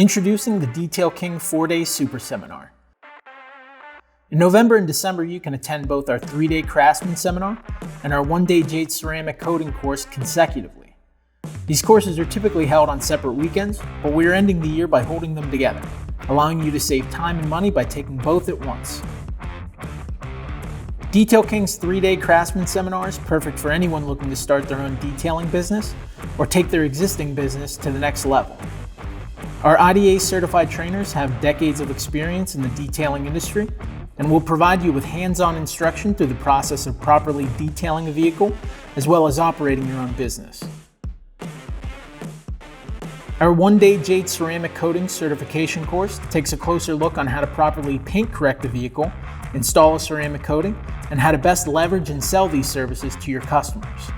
Introducing the Detail King 4-Day Super Seminar. In November and December, you can attend both our 3-day Craftsman Seminar and our 1-day Jade Ceramic Coating Course consecutively. These courses are typically held on separate weekends, but we are ending the year by holding them together, allowing you to save time and money by taking both at once. Detail King's 3-day Craftsman Seminar is perfect for anyone looking to start their own detailing business or take their existing business to the next level. Our IDA certified trainers have decades of experience in the detailing industry and will provide you with hands-on instruction through the process of properly detailing a vehicle, as well as operating your own business. Our 1-day Jade Ceramic Coating Certification course takes a closer look on how to properly paint correct a vehicle, install a ceramic coating, and how to best leverage and sell these services to your customers.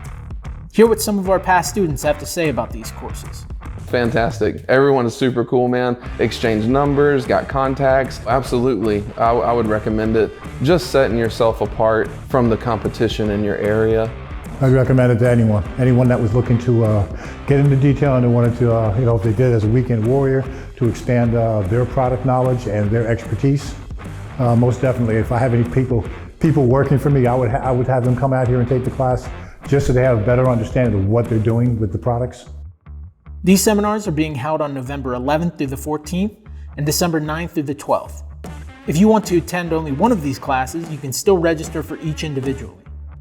Hear what some of our past students have to say about these courses. Fantastic. Everyone is super cool, man. Exchange numbers, got contacts. Absolutely. I would recommend it. Just setting yourself apart from the competition in your area. I'd recommend it to anyone that was looking to get into detailing and wanted to, if they did as a weekend warrior, to expand their product knowledge and their expertise. Most definitely, if I have any people working for me, I would have them come out here and take the class just so they have a better understanding of what they're doing with the products. These seminars are being held on November 11th through the 14th and December 9th through the 12th. If you want to attend only one of these classes, you can still register for each individually.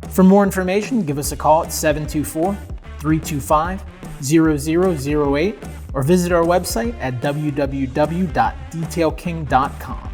For more information, give us a call at 724-325-0008 or visit our website at www.detailking.com.